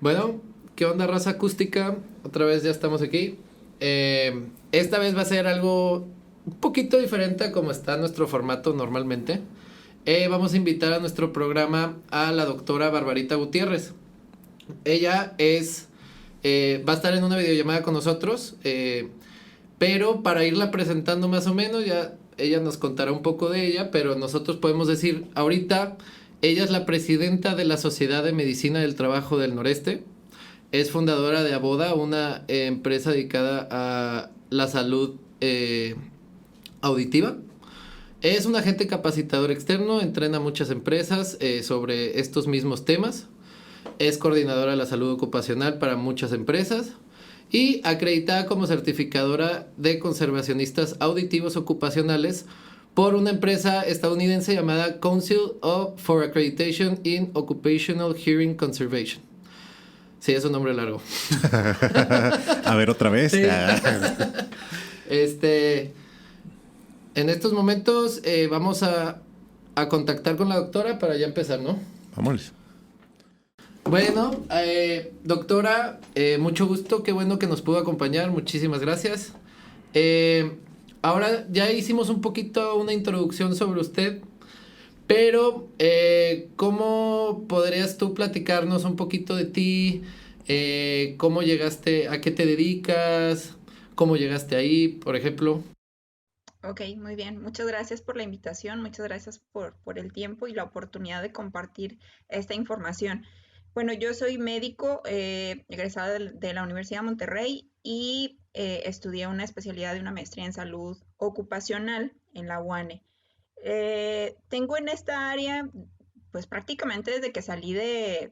Bueno, ¿qué onda, raza acústica? Otra vez ya estamos aquí. Esta vez va a ser algo un poquito diferente a como está nuestro formato normalmente. Vamos a invitar a nuestro programa a la doctora Barbarita Gutiérrez. Ella va a estar en una videollamada con nosotros, pero para irla presentando más o menos, ya ella nos contará un poco de ella, pero nosotros podemos decir, ahorita ella es la presidenta de la Sociedad de Medicina del Trabajo del Noreste. Es fundadora de Aboda, una empresa dedicada a la salud auditiva. Es un agente capacitador externo, entrena a muchas empresas sobre estos mismos temas. Es coordinadora de la salud ocupacional para muchas empresas y acreditada como certificadora de conservacionistas auditivos ocupacionales por una empresa estadounidense llamada for Accreditation in Occupational Hearing Conservation. Sí, es un nombre largo. A ver, otra vez. Sí. En estos momentos vamos a contactar con la doctora para ya empezar, ¿no? Vámonos. Bueno, doctora, mucho gusto, qué bueno que nos pudo acompañar, muchísimas gracias. Ahora ya hicimos un poquito una introducción sobre usted, pero ¿cómo podrías tú platicarnos un poquito de ti? ¿Cómo llegaste, a qué te dedicas? ¿Cómo llegaste ahí, por ejemplo? Ok, muy bien. Muchas gracias por la invitación, muchas gracias por el tiempo y la oportunidad de compartir esta información. Bueno, yo soy médico egresada de la Universidad de Monterrey y estudié una especialidad de una maestría en salud ocupacional en la UANE. Tengo en esta área, pues prácticamente desde que salí del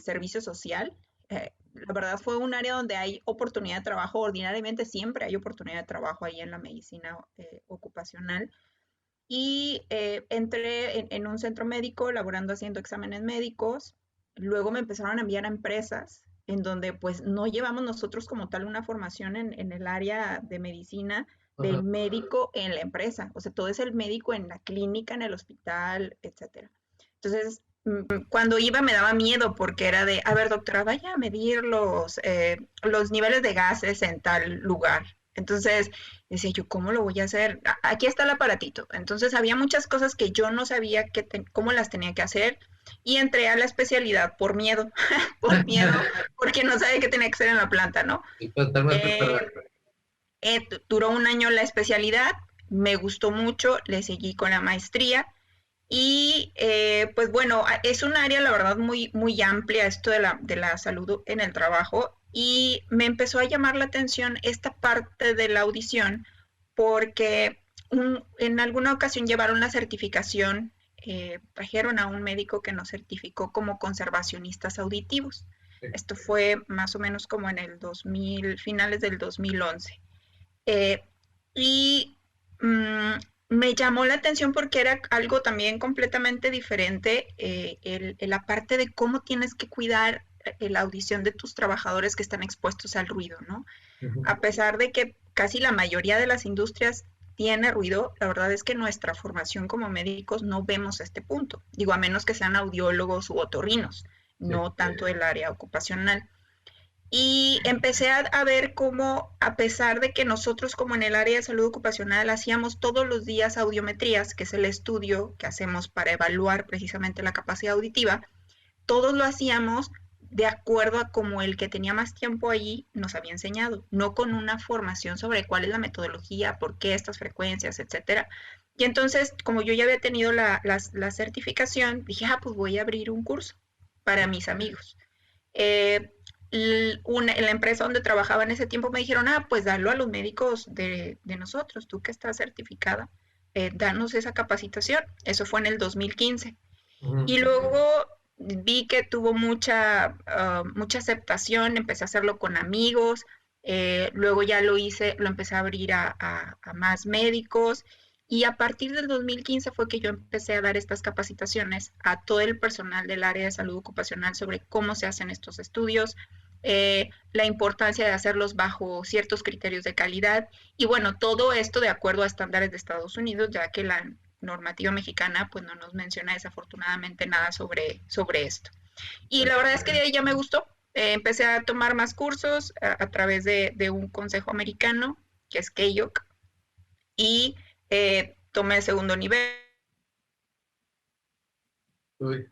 servicio social. La verdad fue un área donde hay oportunidad de trabajo, ordinariamente siempre hay oportunidad de trabajo ahí en la medicina ocupacional. Y entré en un centro médico, laborando haciendo exámenes médicos. Luego me empezaron a enviar a empresas en donde pues no llevamos nosotros como tal una formación en el área de medicina del médico en la empresa. O sea, todo es el médico en la clínica, en el hospital, etcétera. Entonces, cuando iba me daba miedo porque era de, a ver, doctora, vaya a medir los niveles de gases en tal lugar. Entonces, decía yo, ¿cómo lo voy a hacer? Aquí está el aparatito. Entonces, había muchas cosas que yo no sabía cómo las tenía que hacer y entré a la especialidad por miedo, por miedo, porque no sabía qué tenía que hacer en la planta, ¿no? Duró un año la especialidad, me gustó mucho, le seguí con la maestría. Y pues bueno, es un área, la verdad, muy, muy amplia esto de la salud en el trabajo y me empezó a llamar la atención esta parte de la audición porque en alguna ocasión llevaron la certificación, trajeron a un médico que nos certificó como conservacionistas auditivos. Esto fue más o menos como en el 2000, finales del 2011. Eh, y mmm, me llamó la atención porque era algo también completamente diferente, la parte de cómo tienes que cuidar la audición de tus trabajadores que están expuestos al ruido, ¿no? A pesar de que casi la mayoría de las industrias tiene ruido, la verdad es que nuestra formación como médicos no vemos este punto. Digo, a menos que sean audiólogos u otorrinos, no tanto el área ocupacional. Y empecé a ver cómo, a pesar de que nosotros como en el área de salud ocupacional hacíamos todos los días audiometrías, que es el estudio que hacemos para evaluar precisamente la capacidad auditiva, todos lo hacíamos de acuerdo a como el que tenía más tiempo allí nos había enseñado, no con una formación sobre cuál es la metodología, por qué estas frecuencias, etcétera. Y entonces, como yo ya había tenido la certificación, dije, pues voy a abrir un curso para mis amigos. En la empresa donde trabajaba en ese tiempo me dijeron, pues dalo a los médicos de nosotros, tú que estás certificada, danos esa capacitación. Eso fue en el 2015. Y luego vi que tuvo mucha aceptación, empecé a hacerlo con amigos, luego ya lo empecé a abrir a más médicos y a partir del 2015 fue que yo empecé a dar estas capacitaciones a todo el personal del área de salud ocupacional sobre cómo se hacen estos estudios, la importancia de hacerlos bajo ciertos criterios de calidad y bueno, todo esto de acuerdo a estándares de Estados Unidos, ya que la normativa mexicana pues no nos menciona desafortunadamente nada sobre esto. Y la verdad es que de ahí ya me gustó. Empecé a tomar más cursos a través de un consejo americano, que es KEIOC, y tomé el segundo nivel, Uy.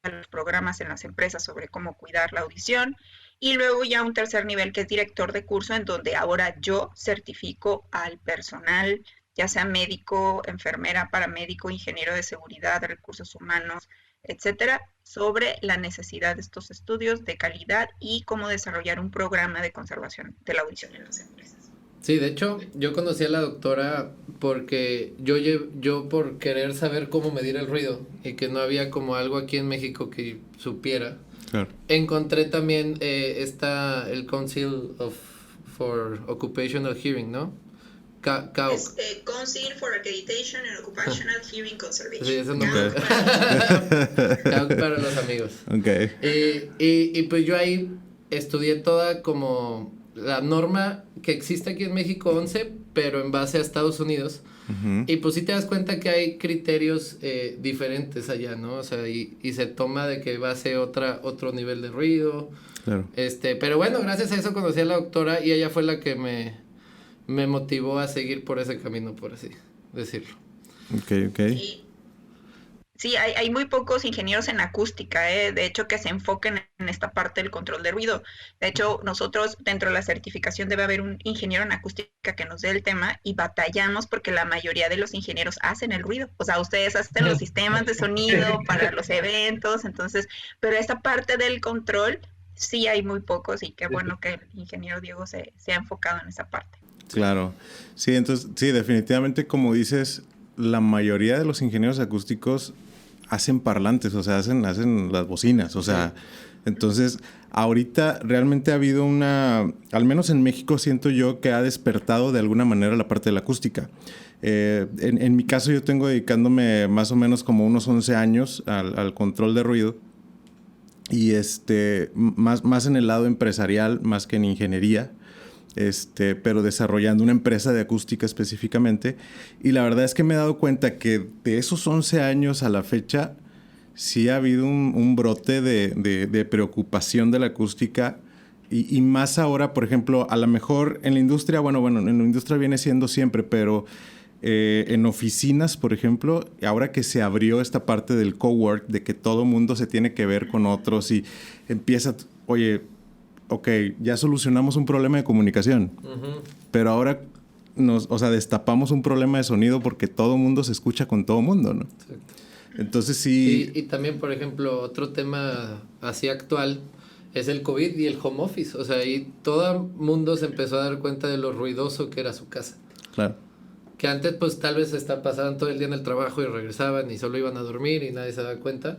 los programas en las empresas sobre cómo cuidar la audición, y luego ya un tercer nivel que es director de curso, en donde ahora yo certifico al personal, ya sea médico, enfermera, paramédico, ingeniero de seguridad, recursos humanos, etcétera, sobre la necesidad de estos estudios de calidad y cómo desarrollar un programa de conservación de la audición en las empresas. Sí, de hecho, yo conocí a la doctora porque yo por querer saber cómo medir el ruido y que no había como algo aquí en México que supiera, Claro. encontré también el Council for Occupational Hearing, ¿no? CAOC. Council for Accreditation and Occupational Hearing Conservation. Sí, eso no Ok. CAOC para los amigos. Ok. Y pues yo ahí estudié toda como la norma que existe aquí en México 11, pero en base a Estados Unidos. Ujú. Y pues sí te das cuenta que hay criterios diferentes allá, ¿no? O sea, y se toma de que va a ser otro nivel de ruido. Claro. Pero bueno, gracias a eso conocí a la doctora y ella fue la que me motivó a seguir por ese camino, por así decirlo. Ok, ok. Sí, hay muy pocos ingenieros en acústica, de hecho, que se enfoquen en esta parte del control de ruido. De hecho, nosotros dentro de la certificación debe haber un ingeniero en acústica que nos dé el tema y batallamos porque la mayoría de los ingenieros hacen el ruido. O sea, ustedes hacen los sistemas de sonido para los eventos, entonces, pero esta parte del control sí hay muy pocos y qué bueno que el ingeniero Diego se ha enfocado en esa parte. Claro. Sí, entonces, sí, definitivamente, como dices, la mayoría de los ingenieros acústicos hacen parlantes, o sea, hacen las bocinas, o sea, entonces, ahorita realmente ha habido al menos en México siento yo que ha despertado de alguna manera la parte de la acústica. En mi caso yo tengo dedicándome más o menos como unos 11 años al control de ruido y más en el lado empresarial, más que en ingeniería. Pero desarrollando una empresa de acústica específicamente. Y la verdad es que me he dado cuenta que de esos 11 años a la fecha, sí ha habido un brote de preocupación de la acústica. Y más ahora, por ejemplo, a lo mejor en la industria, bueno, en la industria viene siendo siempre, pero en oficinas, por ejemplo, ahora que se abrió esta parte del cowork, de que todo mundo se tiene que ver con otros y empieza, oye, ok, ya solucionamos un problema de comunicación, pero ahora destapamos un problema de sonido porque todo mundo se escucha con todo mundo, ¿no? Exacto. Entonces sí... Y también, por ejemplo, otro tema así actual es el COVID y el home office. O sea, ahí todo el mundo se empezó a dar cuenta de lo ruidoso que era su casa. Claro. Que antes pues tal vez pasaban todo el día en el trabajo y regresaban y solo iban a dormir y nadie se daba cuenta.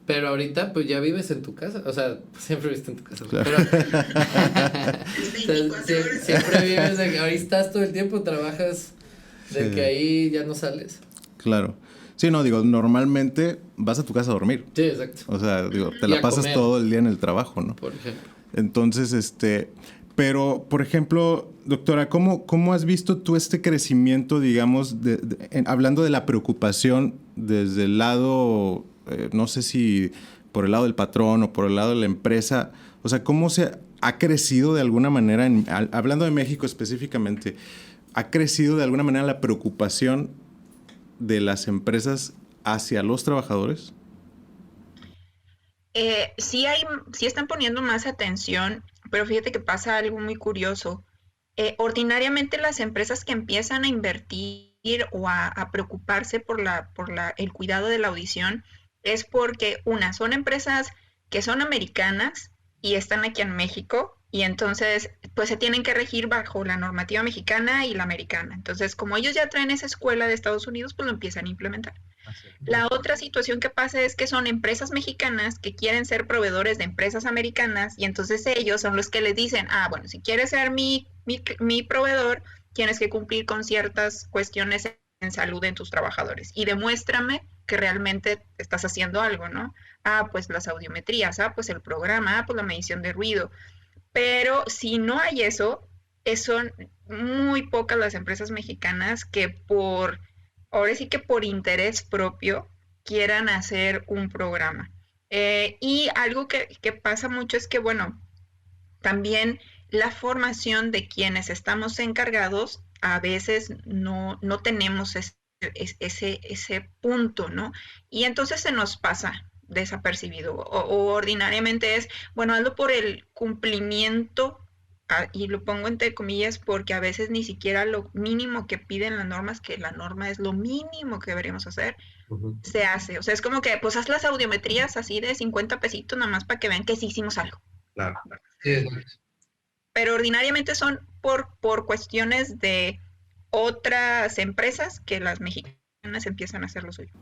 Pero ahorita, pues ya vives en tu casa. O sea, siempre viviste en tu casa. Claro. Pero, siempre vives de que ahí estás todo el tiempo, trabajas de que ahí ya no sales. Claro. Sí, no, digo, normalmente vas a tu casa a dormir. Sí, exacto. O sea, digo, te Y la a pasas comer. todo el día en el trabajo, ¿no? Por ejemplo. Entonces, pero, por ejemplo, doctora, ¿cómo has visto tú este crecimiento, digamos, hablando de la preocupación desde el lado, no sé si por el lado del patrón o por el lado de la empresa? O sea, ¿cómo se ha crecido de alguna manera, hablando de México específicamente, ha crecido de alguna manera la preocupación de las empresas hacia los trabajadores? Sí están poniendo más atención, pero fíjate que pasa algo muy curioso. Ordinariamente las empresas que empiezan a invertir o a preocuparse por el cuidado de la audición es porque, son empresas que son americanas y están aquí en México, y entonces pues se tienen que regir bajo la normativa mexicana y la americana. Entonces, como ellos ya traen esa escuela de Estados Unidos, pues lo empiezan a implementar. La otra situación que pasa es que son empresas mexicanas que quieren ser proveedores de empresas americanas, y entonces ellos son los que les dicen, bueno, si quieres ser mi proveedor, tienes que cumplir con ciertas cuestiones en salud en tus trabajadores y demuéstrame que realmente estás haciendo algo, ¿no? Pues las audiometrías, pues el programa, pues la medición de ruido. Pero si no hay eso, son muy pocas las empresas mexicanas que ahora sí que por interés propio quieran hacer un programa. Y algo que pasa mucho es que, bueno, también la formación de quienes estamos encargados, a veces no tenemos ese punto, ¿no? Y entonces se nos pasa desapercibido. O ordinariamente es, bueno, hazlo por el cumplimiento, y lo pongo entre comillas porque a veces ni siquiera lo mínimo que piden las normas, que la norma es lo mínimo que deberíamos hacer, Ujú. se hace. O sea, es como que pues haz las audiometrías así de 50 pesitos nada más para que vean que sí hicimos algo. Claro. Sí, exacto. Pero ordinariamente son por cuestiones de otras empresas que las mexicanas empiezan a hacer lo suyo.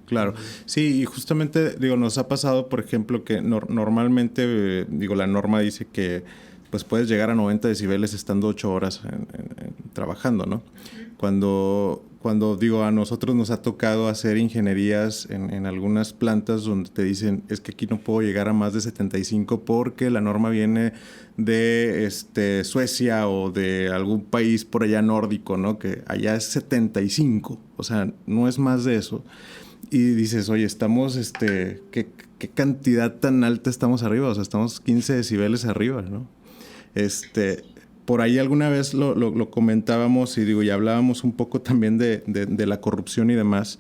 Claro, sí, y justamente, digo, nos ha pasado, por ejemplo, que normalmente, digo, la norma dice que pues puedes llegar a 90 decibeles estando 8 horas trabajando, ¿no? Cuando digo, a nosotros nos ha tocado hacer ingenierías en algunas plantas donde te dicen, es que aquí no puedo llegar a más de 75 porque la norma viene de Suecia o de algún país por allá nórdico, ¿no? Que allá es 75, o sea, no es más de eso. Y dices, oye, estamos, ¿qué cantidad tan alta estamos arriba? O sea, estamos 15 decibeles arriba, ¿no? Por ahí alguna vez lo comentábamos y digo, y hablábamos un poco también de la corrupción y demás.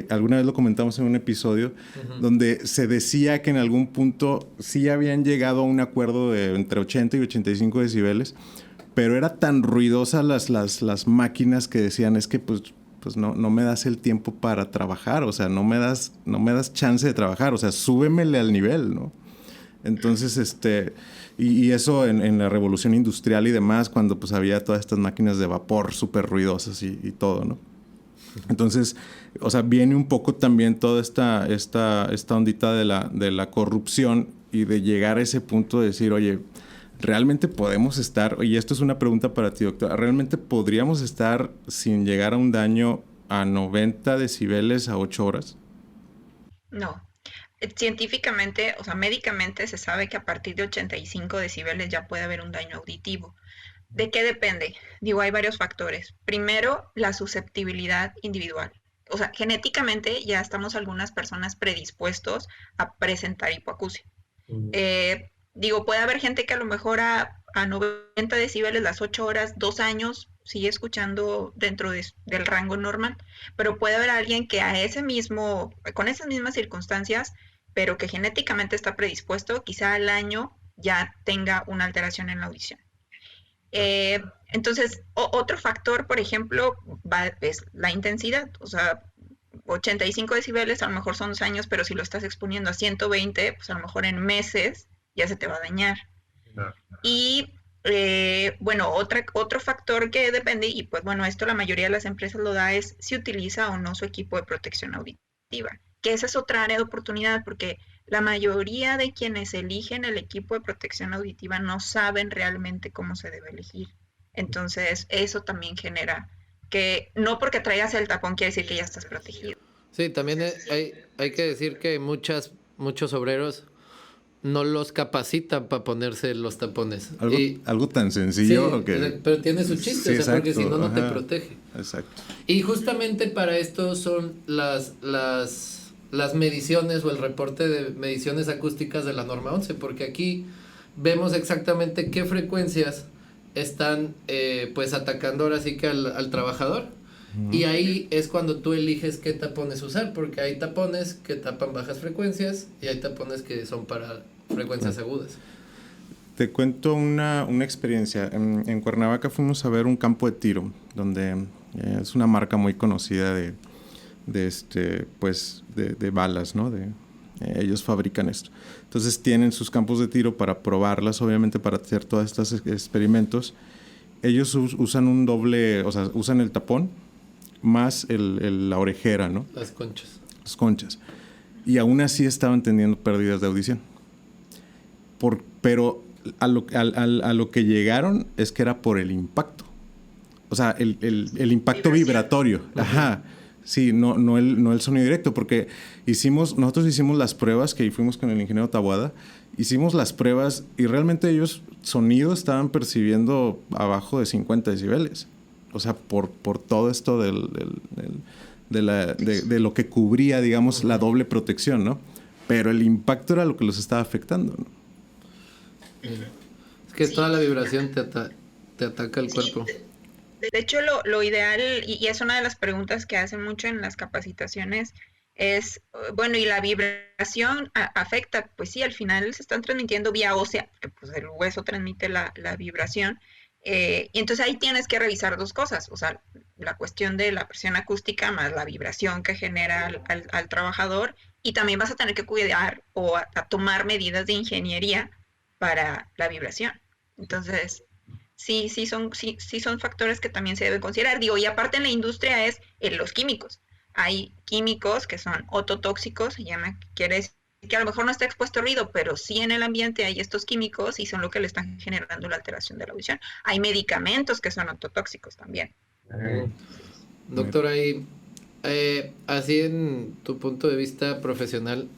Alguna vez lo comentamos en un episodio donde se decía que en algún punto sí habían llegado a un acuerdo de entre 80 y 85 decibeles, pero era tan ruidosa las máquinas que decían, es que pues no me das el tiempo para trabajar, o sea, no me das chance de trabajar, o sea, súbemele al nivel, ¿no? Entonces, y eso en la revolución industrial y demás, cuando pues había todas estas máquinas de vapor súper ruidosas y todo, ¿no? Entonces, o sea, viene un poco también toda esta ondita de la corrupción y de llegar a ese punto de decir, oye, ¿realmente podemos estar, y esto es una pregunta para ti, doctora, ¿realmente podríamos estar sin llegar a un daño a 90 decibeles a 8 horas? No. Científicamente, o sea, médicamente se sabe que a partir de 85 decibeles ya puede haber un daño auditivo. ¿De qué depende? Digo, hay varios factores. Primero, la susceptibilidad individual. O sea, genéticamente ya estamos algunas personas predispuestos a presentar hipoacusia. Digo, puede haber gente que a lo mejor a 90 decibeles, las 8 horas, 2 años, sigue escuchando dentro del rango normal, pero puede haber alguien que con esas mismas circunstancias, pero que genéticamente está predispuesto, quizá al año ya tenga una alteración en la audición. Entonces, otro factor, por ejemplo, es la intensidad. O sea, 85 decibeles a lo mejor son 2 años, pero si lo estás exponiendo a 120, pues a lo mejor en meses ya se te va a dañar. No. Y bueno, otro factor que depende, y pues bueno, esto la mayoría de las empresas lo da, es si utiliza o no su equipo de protección auditiva, que esa es otra área de oportunidad, porque la mayoría de quienes eligen el equipo de protección auditiva no saben realmente cómo se debe elegir. Entonces, eso también genera que no porque traigas el tapón quiere decir que ya estás protegido. Sí, también hay que decir que muchos obreros no los capacitan para ponerse los tapones. Algo tan sencillo. Sí, pero tiene su chiste, sí, o sea, porque si no, no te protege. Exacto. Y justamente para esto son las mediciones o el reporte de mediciones acústicas de la norma 11, porque aquí vemos exactamente qué frecuencias están pues atacando ahora sí que al trabajador. Y ahí es cuando tú eliges qué tapones usar, porque hay tapones que tapan bajas frecuencias y hay tapones que son para frecuencias agudas. Te cuento una experiencia. En Cuernavaca fuimos a ver un campo de tiro, donde es una marca muy conocida de balas, ¿no? Ellos fabrican esto. Entonces tienen sus campos de tiro para probarlas, obviamente para hacer todos estos experimentos. Ellos usan un doble, o sea, usan el tapón más la orejera, ¿no? Las conchas. Las conchas. Y aún así estaban teniendo pérdidas de audición. Pero a lo que llegaron es que era por el impacto. O sea, el impacto vibratorio. Ajá. Sí, no el sonido directo, porque nosotros hicimos las pruebas, que fuimos con el ingeniero Taboada, hicimos las pruebas y realmente ellos sonido estaban percibiendo abajo de 50 decibeles. O sea, por todo esto de lo que cubría, digamos, la doble protección, ¿no? pero el impacto era lo que los estaba afectando, ¿no? Es que toda la vibración te ataca el cuerpo. De hecho, lo ideal, y es una de las preguntas que hacen mucho en las capacitaciones, es, bueno, ¿y la vibración afecta? Pues sí, al final se están transmitiendo vía ósea, porque pues el hueso transmite la vibración, y entonces ahí tienes que revisar dos cosas, o sea, la cuestión de la presión acústica más la vibración que genera al trabajador, y también vas a tener que cuidar o a tomar medidas de ingeniería para la vibración. Entonces, sí son factores que también se deben considerar. Digo, y aparte en la industria es los químicos. Hay químicos que son ototóxicos, se llama, quiere decir que a lo mejor no está expuesto a ruido, pero sí en el ambiente hay estos químicos y son lo que le están generando la alteración de la audición. Hay medicamentos que son ototóxicos también. Doctor, ahí, así en tu punto de vista profesional,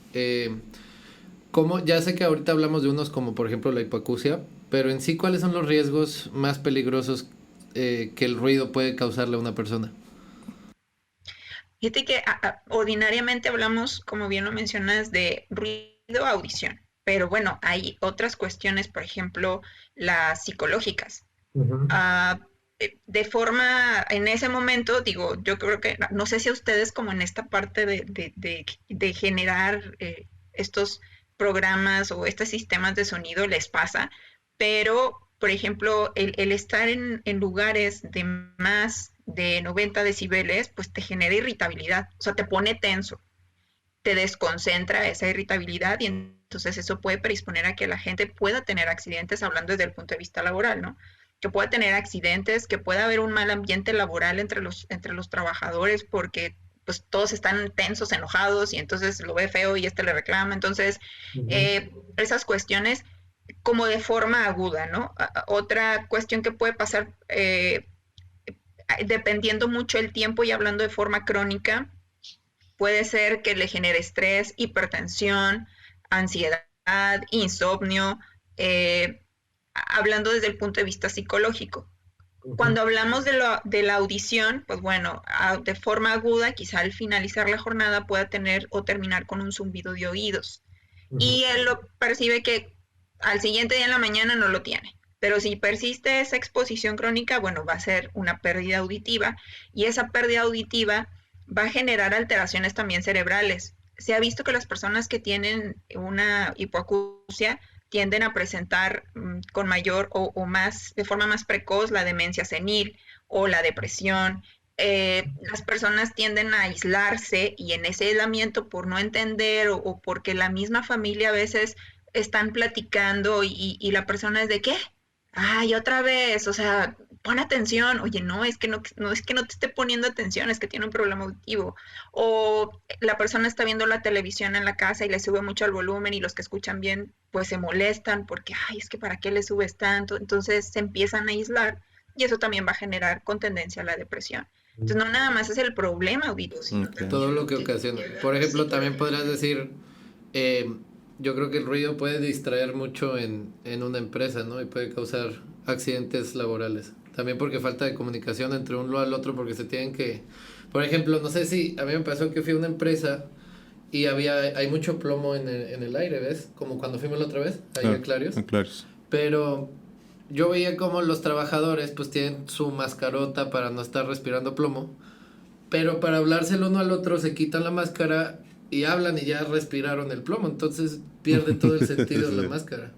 ¿cómo? Ya sé que ahorita hablamos de unos como por ejemplo la hipoacusia, pero en sí, ¿cuáles son los riesgos más peligrosos que el ruido puede causarle a una persona? Fíjate que ordinariamente hablamos, como bien lo mencionas, de ruido audición, pero bueno, hay otras cuestiones, por ejemplo, las psicológicas. Uh, de forma, en ese momento, digo, yo creo que, no sé si a ustedes como en esta parte de generar estos programas o estos sistemas de sonido les pasa, pero, por ejemplo, el estar en lugares de más de 90 decibeles, pues te genera irritabilidad, o sea, te pone tenso, te desconcentra esa irritabilidad y entonces eso puede predisponer a que la gente pueda tener accidentes, hablando desde el punto de vista laboral, ¿no? Que pueda tener accidentes, que pueda haber un mal ambiente laboral entre los trabajadores porque pues todos están tensos, enojados y entonces lo ve feo y le reclama. Entonces, esas cuestiones como de forma aguda, ¿no? Otra cuestión que puede pasar, dependiendo mucho el tiempo y hablando de forma crónica, puede ser que le genere estrés, hipertensión, ansiedad, insomnio, hablando desde el punto de vista psicológico. Cuando hablamos de la audición, pues bueno, de forma aguda, quizá al finalizar la jornada pueda tener o terminar con un zumbido de oídos. Y él lo percibe que al siguiente día en la mañana no lo tiene. Pero si persiste esa exposición crónica, bueno, va a ser una pérdida auditiva y esa pérdida auditiva va a generar alteraciones también cerebrales. Se ha visto que las personas que tienen una hipoacusia tienden a presentar con mayor o más, de forma más precoz, la demencia senil o la depresión. Las personas tienden a aislarse y en ese aislamiento por no entender o porque la misma familia a veces están platicando y la persona es de ¿qué? Ay, otra vez, o sea, pon atención. Oye, no, es que no es que no te esté poniendo atención, es que tiene un problema auditivo. O la persona está viendo la televisión en la casa y le sube mucho el volumen y los que escuchan bien, pues se molestan porque, ay, es que ¿para qué le subes tanto? Entonces se empiezan a aislar y eso también va a generar con tendencia a la depresión. Entonces no nada más es el problema auditivo, sino todo lo que ocasiona. Por ejemplo, también podrías decir, yo creo que el ruido puede distraer mucho en una empresa, ¿no? Y puede causar accidentes laborales. También porque falta de comunicación entre uno al otro, porque se tienen que... Por ejemplo, no sé si a mí me pasó que fui a una empresa y hay mucho plomo en el aire, ¿ves? Como cuando fuimos la otra vez, ahí en Clarios. En Clarios. Pero yo veía como los trabajadores pues tienen su mascarota para no estar respirando plomo, pero para hablarse el uno al otro se quitan la máscara y hablan y ya respiraron el plomo, entonces pierde todo el sentido de la máscara.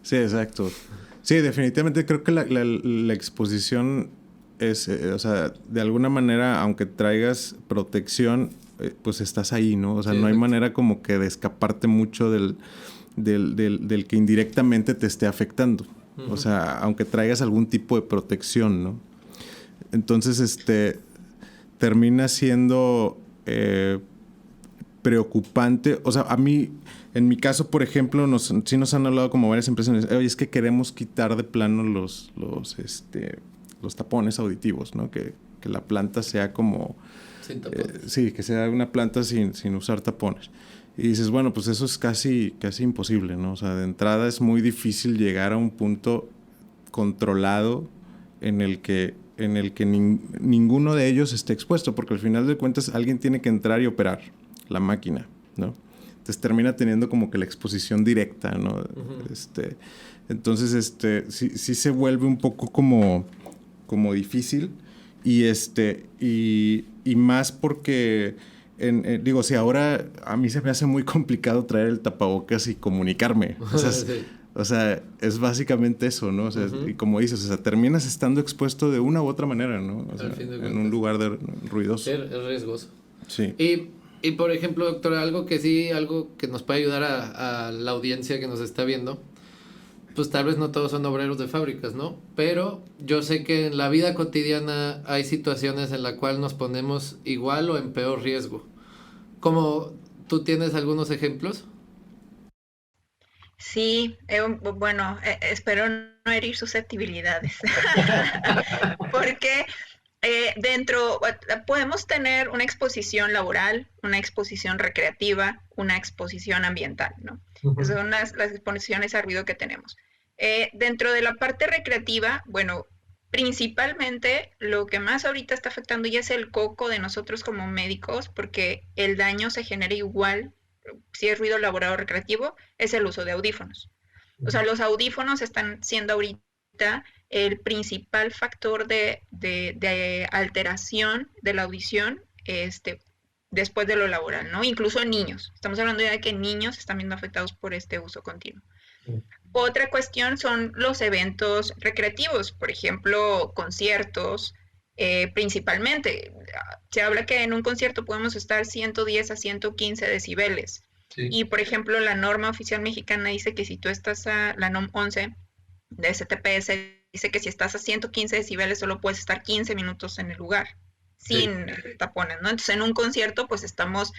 Sí, exacto. Sí, definitivamente creo que la exposición es, o sea, de alguna manera, aunque traigas protección, pues estás ahí, ¿no? O sea, sí, no hay manera como que de escaparte mucho del que indirectamente te esté afectando. O sea, aunque traigas algún tipo de protección, ¿no? Entonces, termina siendo preocupante. O sea, a mí, en mi caso, por ejemplo, sí nos han hablado como varias empresas. Oye, es que queremos quitar de plano los tapones auditivos, ¿no? Que la planta sea como... Sin tapones. Sí, que sea una planta sin usar tapones. Y dices, bueno, pues eso es casi imposible, ¿no? O sea, de entrada es muy difícil llegar a un punto controlado en el que ninguno de ellos esté expuesto, porque al final de cuentas alguien tiene que entrar y operar la máquina, ¿no? Entonces termina teniendo como que la exposición directa, ¿no? Ujú. Entonces, sí se vuelve un poco como difícil y más porque, digo, si ahora a mí se me hace muy complicado traer el tapabocas y comunicarme, Sí. o sea, es básicamente eso, ¿no? O sea, Ujú. y como dices, o sea, terminas estando expuesto de una u otra manera, ¿no? O sea, Al fin de en cuentas. un lugar Sí, ruidoso. es riesgoso. Sí. Y por ejemplo, doctor, algo que nos puede ayudar a la audiencia que nos está viendo, pues tal vez no todos son obreros de fábricas, ¿no? Pero yo sé que en la vida cotidiana hay situaciones en la cual nos ponemos igual o en peor riesgo. Como tú tienes algunos ejemplos. Sí, bueno, espero no herir susceptibilidades, porque podemos tener una exposición laboral, una exposición recreativa, una exposición ambiental, ¿no? Esas Ujú. son las exposiciones a ruido que tenemos. Dentro de la parte recreativa, bueno, principalmente lo que más ahorita está afectando ya es el coco de nosotros como médicos, porque el daño se genera igual si es ruido laboral o recreativo, es el uso de audífonos. O sea, los audífonos están siendo ahorita el principal factor de alteración de la audición después de lo laboral, ¿no? Incluso en niños. Estamos hablando ya de que niños están viendo afectados por este uso continuo. Otra cuestión son los eventos recreativos, por ejemplo, conciertos, principalmente. Se habla que en un concierto podemos estar 110 a 115 decibeles. Sí. Y, por ejemplo, la norma oficial mexicana dice que si tú estás la NOM 11 de STPS, dice que si estás a 115 decibeles solo puedes estar 15 minutos en el lugar, Sí. sin tapones, ¿no? Entonces, en un concierto, pues estamos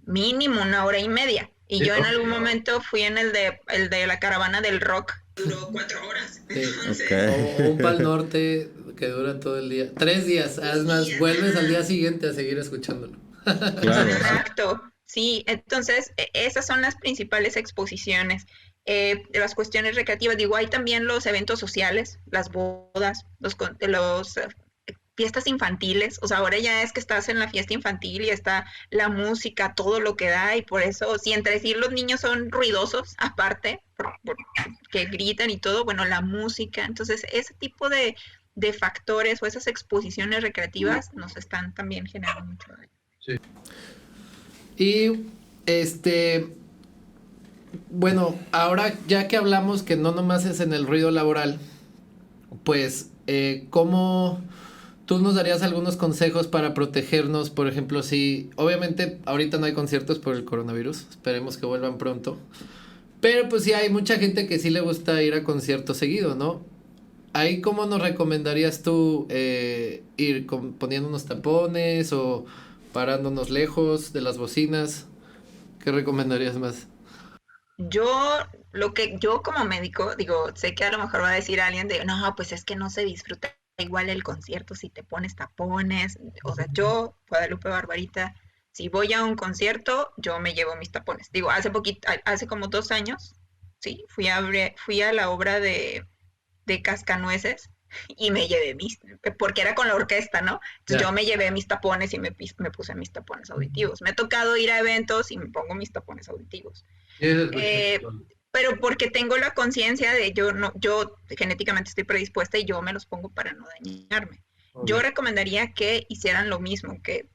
mínimo 1 hora y media. Y Sí, yo en ¿no? algún momento fui en el de la caravana del rock. Duró 4 horas. Sí. Ok. O un pal norte que dura todo el día. 3 días. Además, vuelves al día siguiente a seguir escuchándolo. Claro, sí. Exacto, sí, entonces esas son las principales exposiciones. De las cuestiones recreativas, digo, hay también los eventos sociales, las bodas, los fiestas infantiles, o sea, ahora ya es que estás en la fiesta infantil y está la música, todo lo que da, y por eso, si entre sí los niños son ruidosos, aparte, que gritan y todo, bueno, la música, entonces ese tipo de factores o esas exposiciones recreativas nos están también generando mucho daño. Sí. Y bueno, ahora ya que hablamos que no nomás es en el ruido laboral, pues, ¿cómo tú nos darías algunos consejos para protegernos? Por ejemplo, si obviamente ahorita no hay conciertos por el coronavirus, esperemos que vuelvan pronto, pero pues sí hay mucha gente que sí le gusta ir a conciertos seguido, ¿no? Ahí, ¿cómo nos recomendarías tú ir poniendo unos tapones o parándonos lejos de las bocinas? ¿Qué recomendarías más? Yo como médico, digo, sé que a lo mejor va a decir alguien de, no, pues es que no se disfruta igual el concierto si te pones tapones. O sea, yo, Guadalupe Barbarita, si voy a un concierto, yo me llevo mis tapones. Digo, hace como 2 años, sí, fui a la obra de Cascanueces y me llevé porque era con la orquesta, ¿no? Entonces Ya. yo me llevé mis tapones y me puse mis tapones auditivos. Me ha tocado ir a eventos y me pongo mis tapones auditivos. Sí, se escucha. Eh, pero porque tengo la conciencia de yo genéticamente estoy predispuesta y yo me los pongo para no dañarme. Yo Obvio. recomendaría que hicieran lo mismo, que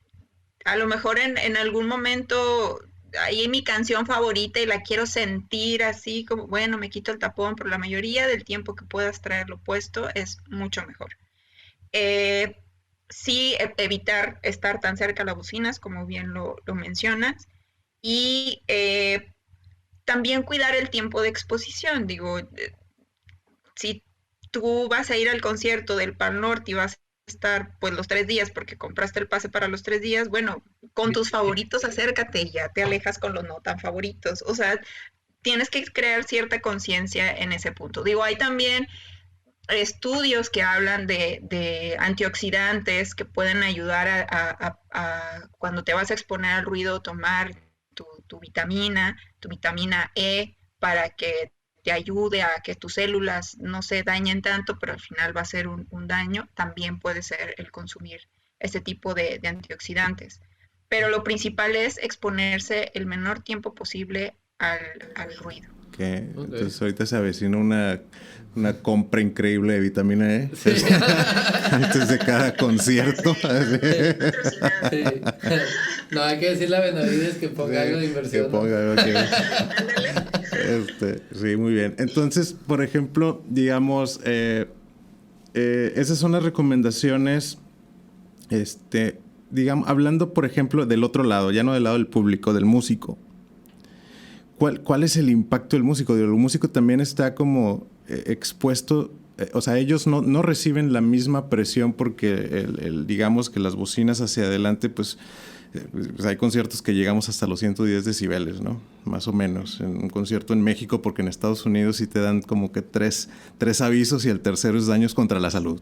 a lo mejor en algún momento ahí mi canción favorita y la quiero sentir así como, bueno, me quito el tapón, pero la mayoría del tiempo que puedas traerlo puesto es mucho mejor. Eh, sí, evitar estar tan cerca a las bocinas, como bien lo mencionas, y también cuidar el tiempo de exposición. Digo, si tú vas a ir al concierto del Pal Norte y vas a estar pues los 3 días porque compraste el pase para los 3 días, bueno, con tus favoritos acércate y ya te alejas con los no tan favoritos. O sea, tienes que crear cierta conciencia en ese punto. Digo, hay también estudios que hablan de antioxidantes que pueden ayudar a cuando te vas a exponer al ruido, tomar tu vitamina E, para que te ayude a que tus células no se dañen tanto, pero al final va a ser un daño. También puede ser el consumir este tipo de antioxidantes. pero lo principal es exponerse el menor tiempo posible al ruido. Okay. Entonces ahorita se avecina una compra increíble de vitamina E, sí. antes de cada concierto. Sí. No, hay que decirle a Benavides que ponga algo de inversión. Que ponga algo sí, muy bien. Entonces, por ejemplo, digamos, esas son las recomendaciones, digamos, hablando, por ejemplo, del otro lado, ya no del lado del público, del músico. ¿Cuál es el impacto del músico? El músico también está como expuesto, o sea, ellos no reciben la misma presión porque digamos que las bocinas hacia adelante, pues hay conciertos que llegamos hasta los 110 decibeles, ¿no? Más o menos. En un concierto en México, porque en Estados Unidos sí te dan como que tres avisos y el tercero es daños contra la salud.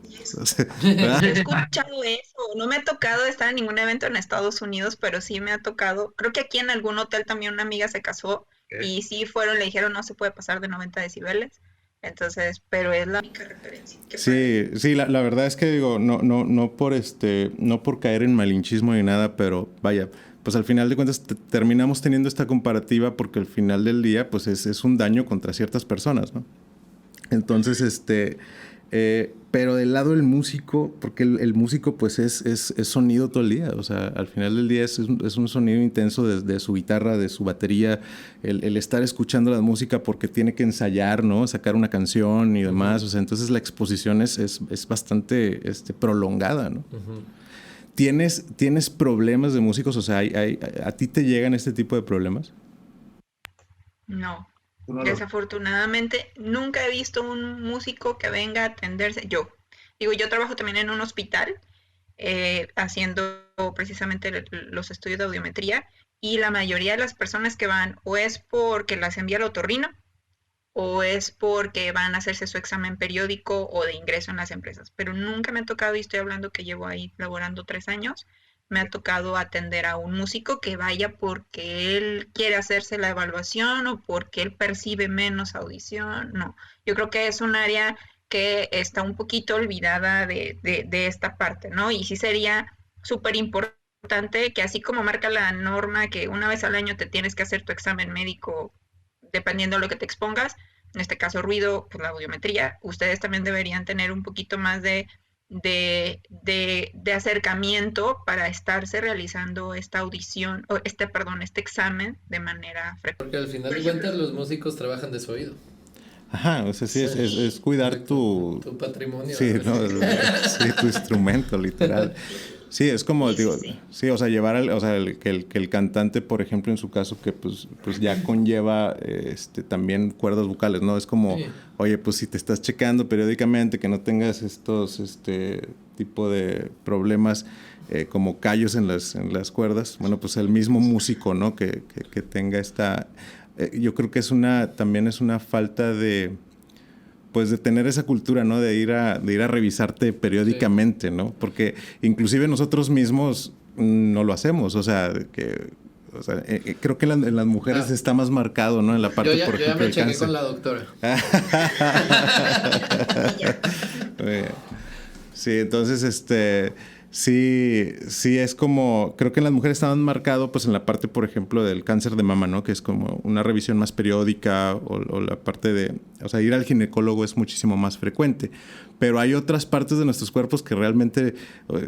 ¿Verdad? He escuchado eso. No me ha tocado estar en ningún evento en Estados Unidos, pero sí me ha tocado. Creo que aquí en algún hotel también una amiga se casó y sí le dijeron no se puede pasar de 90 decibeles. Entonces, pero es la única referencia. Sí, la verdad es que digo, no por caer en malinchismo ni nada, pero vaya, pues al final de cuentas terminamos teniendo esta comparativa porque al final del día, pues es un daño contra ciertas personas, ¿no? Entonces, pero del lado del músico, porque el músico pues es sonido todo el día, o sea, al final del día es un sonido intenso de su guitarra, de su batería, el estar escuchando la música porque tiene que ensayar, ¿no? Sacar una canción y demás, o sea, entonces la exposición es bastante prolongada, ¿no? Uh-huh. ¿Tienes problemas de músicos? O sea, ¿a ti te llegan este tipo de problemas? No. Desafortunadamente, nunca he visto un músico que venga a atenderse. Yo trabajo también en un hospital haciendo precisamente los estudios de audiometría y la mayoría de las personas que van o es porque las envía el otorrino o es porque van a hacerse su examen periódico o de ingreso en las empresas. Pero nunca me ha tocado, y estoy hablando que llevo ahí laborando 3 años, me ha tocado atender a un músico que vaya porque él quiere hacerse la evaluación o porque él percibe menos audición. No, yo creo que es un área que está un poquito olvidada de esta parte, ¿no? Y sí sería súper importante que así como marca la norma que una vez al año te tienes que hacer tu examen médico dependiendo de lo que te expongas, en este caso ruido, pues la audiometría, ustedes también deberían tener un poquito más de acercamiento para estarse realizando esta audición, o este examen de manera frecuente. Porque al final de cuentas los músicos trabajan de su oído. Ajá, o sea, sí, es cuidar tu patrimonio. Sí, ¿no? Sí, tu instrumento, literal. Sí, es como, digo, sí, o sea, llevar que el cantante, por ejemplo, en su caso, que pues ya conlleva también cuerdas vocales, ¿no? Es como, sí. Oye, pues si te estás checando periódicamente, que no tengas estos tipo de problemas como callos en las cuerdas, bueno, pues el mismo músico, ¿no? Que tenga esta... yo creo que también es una falta de... pues de tener esa cultura, ¿no? De ir a revisarte periódicamente, sí. ¿No? Porque inclusive nosotros mismos no lo hacemos, o sea, creo que en las mujeres está más marcado, ¿no? En la parte, por ejemplo, del cáncer. Yo ya me chequé con la doctora. Sí, entonces, sí es como, creo que en las mujeres está más marcado pues en la parte, por ejemplo, del cáncer de mama, ¿no? Que es como una revisión más periódica o la parte de, o sea, ir al ginecólogo es muchísimo más frecuente. Pero hay otras partes de nuestros cuerpos que realmente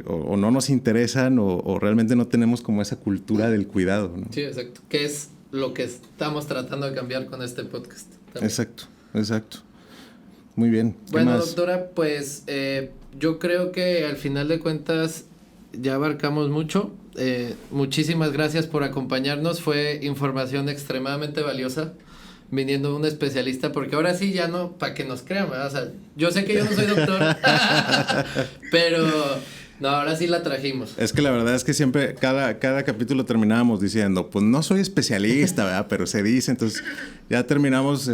o no nos interesan o realmente no tenemos como esa cultura del cuidado, ¿no? Sí, exacto. Que es lo que estamos tratando de cambiar con este podcast también. Exacto. Muy bien. Bueno, doctora, pues yo creo que al final de cuentas ya abarcamos mucho. Muchísimas gracias por acompañarnos. Fue información extremadamente valiosa viniendo de un especialista, porque ahora sí ya no, para que nos crean, ¿verdad? O sea, yo sé que yo no soy doctor, pero no, ahora sí la trajimos. Es que la verdad es que siempre, cada capítulo terminábamos diciendo, pues no soy especialista, ¿verdad? Pero se dice, entonces ya terminamos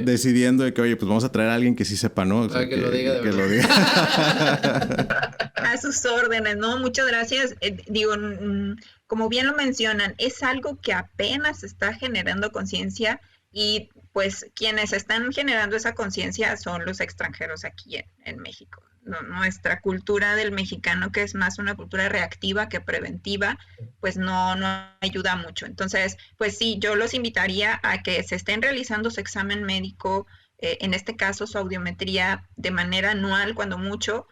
decidiendo de que, oye, pues vamos a traer a alguien que sí sepa, ¿no? O sea, que lo diga de verdad. Lo diga. A sus órdenes, ¿no? Muchas gracias. Digo, como bien lo mencionan, es algo que apenas está generando conciencia y pues quienes están generando esa conciencia son los extranjeros aquí en México. Nuestra cultura del mexicano, que es más una cultura reactiva que preventiva, pues no ayuda mucho. Entonces, pues sí, yo los invitaría a que se estén realizando su examen médico, en este caso su audiometría de manera anual, cuando mucho,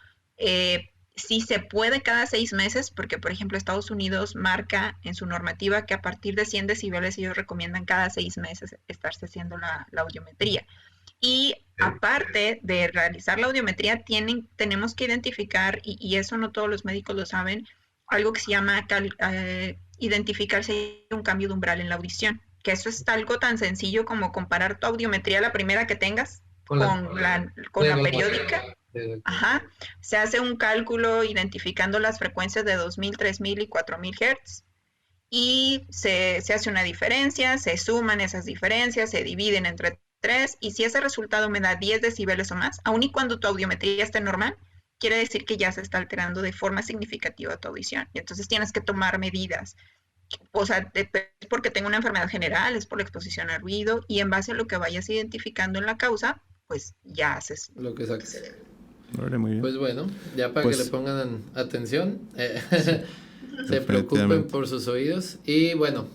si se puede cada 6 meses, porque por ejemplo Estados Unidos marca en su normativa que a partir de 100 decibeles ellos recomiendan cada 6 meses estarse haciendo la audiometría. Y aparte de realizar la audiometría, tenemos que identificar, y eso no todos los médicos lo saben, algo que se llama identificar si hay un cambio de umbral en la audición, que eso es algo tan sencillo como comparar tu audiometría, la primera que tengas, con la periódica. Ajá. Se hace un cálculo identificando las frecuencias de 2000, 3000 y 4000 Hz y se hace una diferencia, se suman esas diferencias, se dividen entre 3 y si ese resultado me da 10 decibeles o más, aun y cuando tu audiometría esté normal, quiere decir que ya se está alterando de forma significativa tu audición y entonces tienes que tomar medidas. O sea, es porque tengo una enfermedad general, es por la exposición al ruido y en base a lo que vayas identificando en la causa, pues ya haces lo que saques. Vale, muy bien. Pues bueno, ya para que le pongan atención, se preocupen por sus oídos. Y bueno,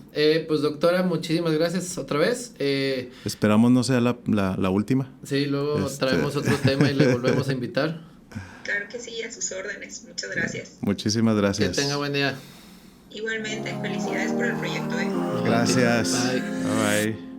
pues doctora, muchísimas gracias otra vez. Esperamos no sea la última. Sí, luego traemos otro tema y le volvemos a invitar. Claro que sí, a sus órdenes. Muchas gracias. Muchísimas gracias. Que tenga buen día. Igualmente, felicidades por el proyecto. Gracias. Bye. Bye.